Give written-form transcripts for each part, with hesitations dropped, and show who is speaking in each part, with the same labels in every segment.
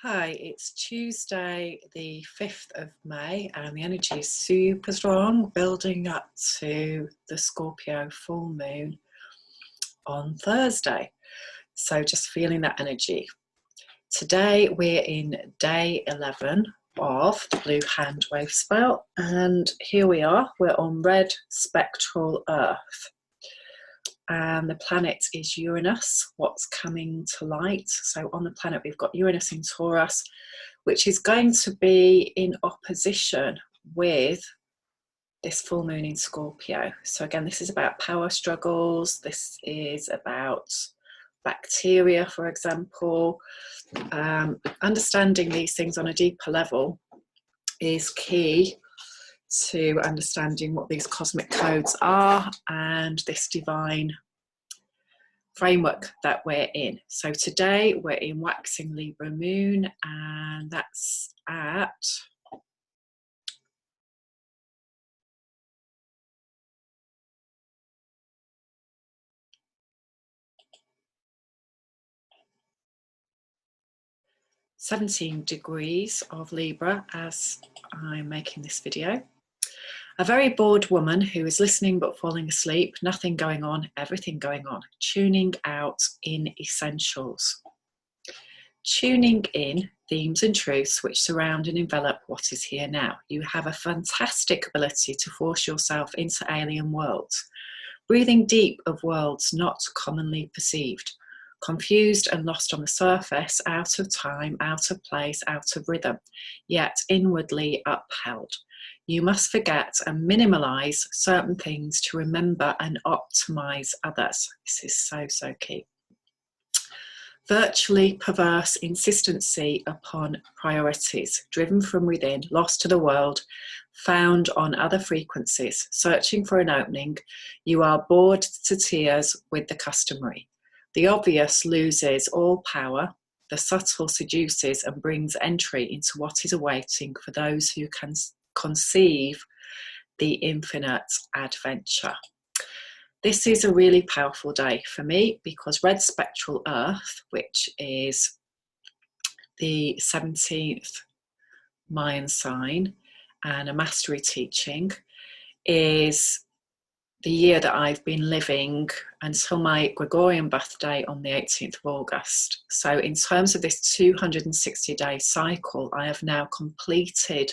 Speaker 1: Hi, it's Tuesday the 5th of May and the energy is super strong, building up to the Scorpio full moon on Thursday. So just feeling that energy. Today we're in day 11 of the Blue Hand Wave spell, and here we are, we're on red Spectral Earth. And the planet is Uranus, what's coming to light. So on the planet we've got Uranus in Taurus, which is going to be in opposition with this full moon in Scorpio. So again, this is about power struggles. This is about bacteria, for example. Understanding these things on a deeper level is key to understanding what these cosmic codes are and this divine framework that we're in. So today we're in waxing Libra moon, and that's at 17 degrees of Libra as I'm making this video. A very bored woman who is listening but falling asleep, nothing going on, everything going on, tuning out in essentials. Tuning in themes and truths which surround and envelop what is here now. You have a fantastic ability to force yourself into alien worlds, breathing deep of worlds not commonly perceived, confused and lost on the surface, out of time, out of place, out of rhythm, yet inwardly upheld. You must forget and minimalize certain things to remember and optimize others. This is so key. Virtually perverse insistency upon priorities, driven from within, lost to the world, found on other frequencies, searching for an opening. You are bored to tears with the customary. The obvious loses all power. The subtle seduces and brings entry into what is awaiting for those who can conceive the infinite adventure. This is a really powerful day for me because red Spectral Earth, which is the 17th Mayan sign and a mastery teaching, is the year that I've been living until my Gregorian birthday on the 18th of August. So in terms of this 260-day cycle, I have now completed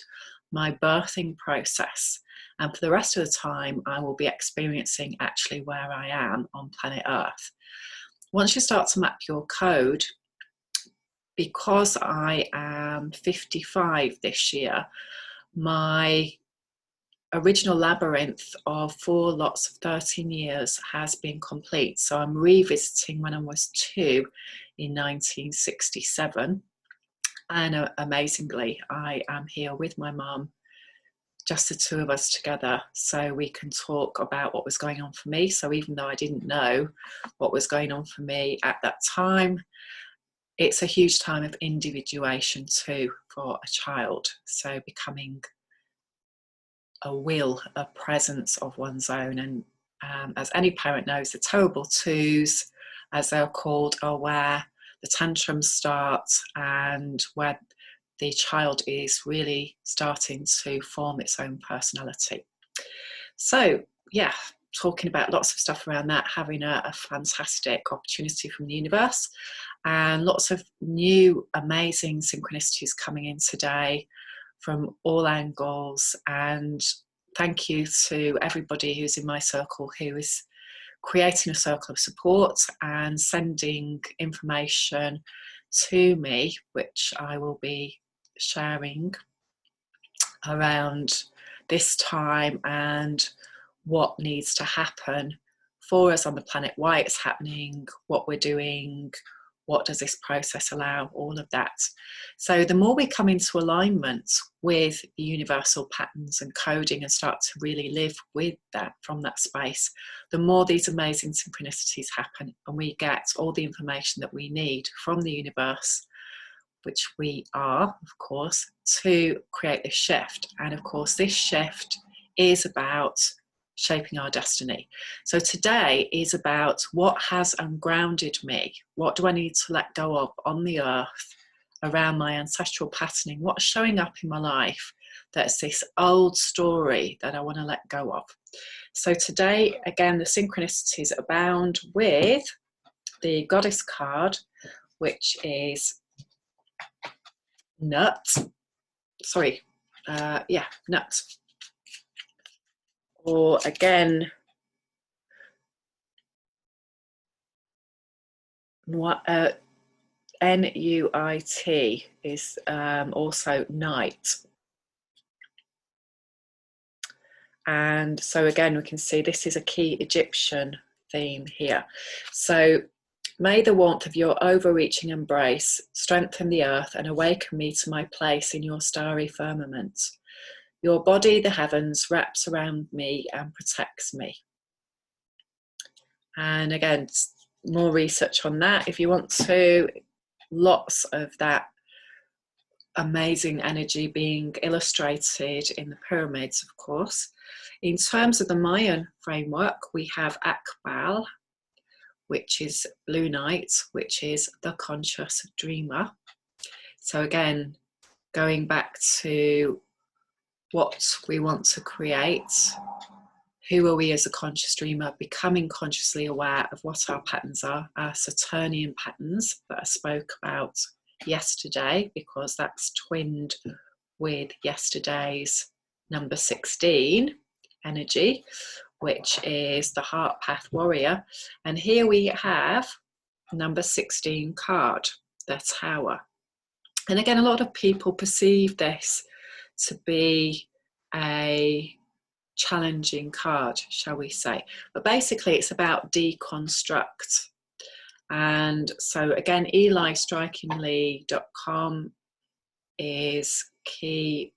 Speaker 1: my birthing process. And for the rest of the time, I will be experiencing actually where I am on planet Earth. Once you start to map your code, because I am 55 this year, my original labyrinth of 4 lots of 13 years has been complete. So I'm revisiting when I was 2 in 1967. And amazingly, I am here with my mum, just the two of us together, so we can talk about what was going on for me. So even though I didn't know what was going on for me at that time, it's a huge time of individuation too for a child. So becoming a will, a presence of one's own. And as any parent knows, the terrible twos, as they're called, are where the tantrums start and where the child is really starting to form its own personality. So yeah, talking about lots of stuff around that, having a fantastic opportunity from the universe, and lots of new amazing synchronicities coming in today from all angles. And thank you to everybody who's in my circle who is creating a circle of support and sending information to me, which I will be sharing around this time and what needs to happen for us on the planet, why it's happening, what we're doing, what does this process allow, all of that. So the more we come into alignment with the universal patterns and coding and start to really live with that from that space, the more these amazing synchronicities happen and we get all the information that we need from the universe, which we are, of course, to create this shift. And of course, this shift is about shaping our destiny. So today is about what has ungrounded me. What do I need to let go of on the earth around my ancestral patterning, what's showing up in my life that's this old story that I want to let go of. So today, again, the synchronicities abound with the Goddess card, which is Nut. Sorry, Nut. Or again, Nuit is also night. And so again, we can see this is a key Egyptian theme here. So may the warmth of your overreaching embrace strengthen the earth and awaken me to my place in your starry firmament. Your body, the heavens, wraps around me and protects me. And again, more research on that if you want to. Lots of that amazing energy being illustrated in the pyramids, of course. In terms of the Mayan framework, we have Akbal, which is Blue Night, which is the conscious dreamer. So again, going back to what we want to create, who are we as a conscious dreamer, becoming consciously aware of what our patterns are, our Saturnian patterns that I spoke about yesterday, because that's twinned with yesterday's number 16 energy, which is the heart path warrior. And here we have number 16 card, the tower. And again, a lot of people perceive this to be a challenging card, shall we say, but basically it's about deconstruct. And so again, elistrikingly.com is key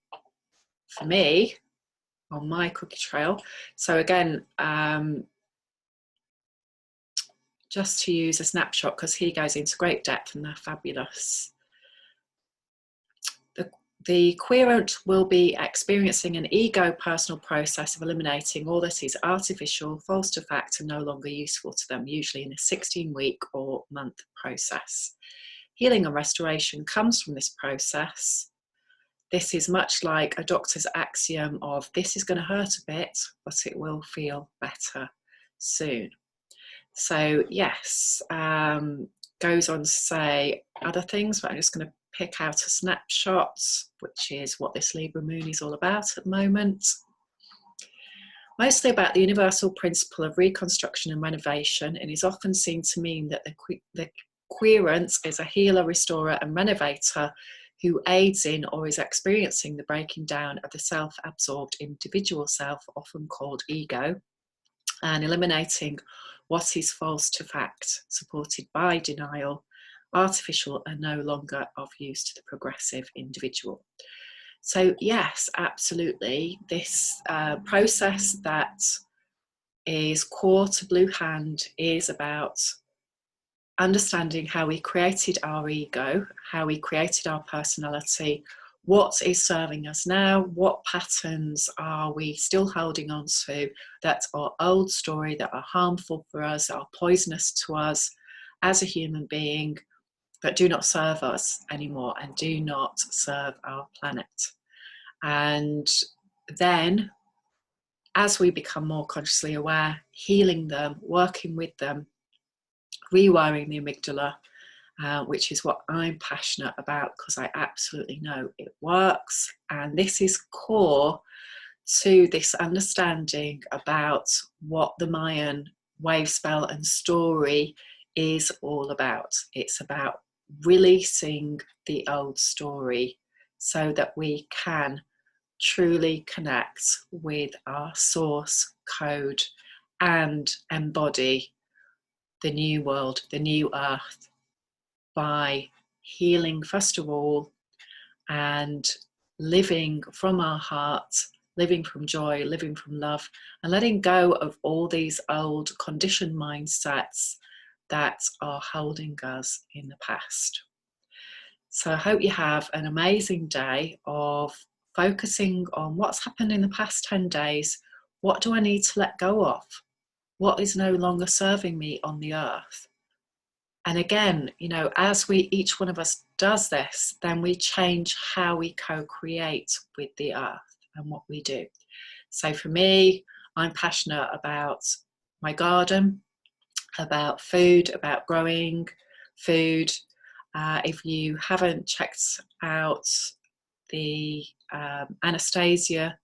Speaker 1: for me on my cookie trail. So again, just to use a snapshot, because he goes into great depth and they're fabulous. The querent will be experiencing an ego personal process of eliminating all that is artificial, false to fact, and no longer useful to them, usually in a 16-week or month process. Healing and restoration comes from this process. This is much like a doctor's axiom of this is going to hurt a bit, but it will feel better soon. So yes, goes on to say other things, but I'm just going to pick out a snapshot, which is what this Libra moon is all about at the moment. Mostly about the universal principle of reconstruction and renovation, and is often seen to mean that the querent is a healer, restorer, and renovator who aids in or is experiencing the breaking down of the self-absorbed individual self, often called ego, and eliminating what is false to fact, supported by denial, artificial and no longer of use to the progressive individual. So yes, absolutely, this process that is core to Blue Hand is about understanding how we created our ego, how we created our personality, what is serving us now, what patterns are we still holding on to that are old story, that are harmful for us, that are poisonous to us as a human being, that do not serve us anymore and do not serve our planet. And then as we become more consciously aware, healing them, working with them, rewiring the amygdala, which is what I'm passionate about because I absolutely know it works. And this is core to this understanding about what the Mayan wave spell and story is all about. It's about releasing the old story so that we can truly connect with our source code and embody the new world, the new earth, by healing first of all and living from our hearts, living from joy, living from love, and letting go of all these old conditioned mindsets that are holding us in the past. So I hope you have an amazing day of focusing on what's happened in the past 10 days. What do I need to let go of? What is no longer serving me on the earth? And again, you know, as we, each one of us does this, then we change how we co-create with the earth and what we do. So for me, I'm passionate about my garden, about food, about growing food. If you haven't checked out the Anastasia,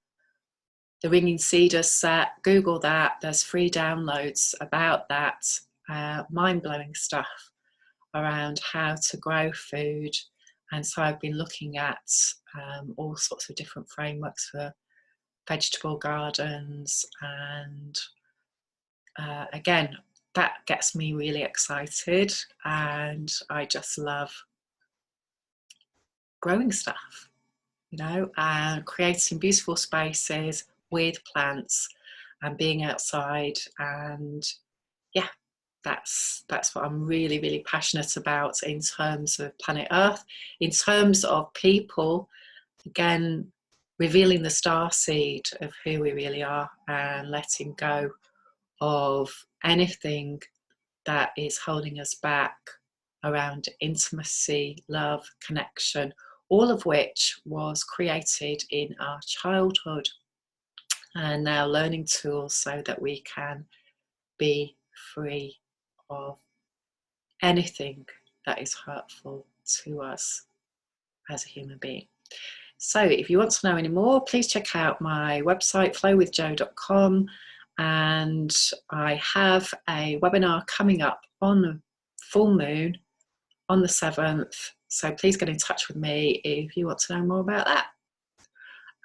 Speaker 1: the Ringing Cedar set, Google that. There's free downloads about that. Mind-blowing stuff around how to grow food. And so I've been looking at all sorts of different frameworks for vegetable gardens, and again, that gets me really excited, and I just love growing stuff, you know, and creating beautiful spaces with plants and being outside. And yeah, that's what I'm really, really passionate about in terms of planet Earth. In terms of people, again, revealing the star seed of who we really are and letting go of anything that is holding us back around intimacy, love, connection, all of which was created in our childhood, and now learning tools so that we can be free of anything that is hurtful to us as a human being. So if you want to know any more, please check out my website, flowwithjo.com, and I have a webinar coming up on the full moon on the 7th, so please get in touch with me if you want to know more about that.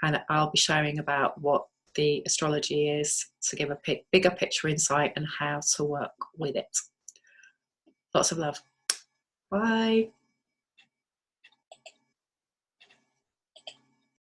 Speaker 1: And I'll be sharing about what the astrology is to give a bigger picture insight and how to work with it. Lots of love. Bye.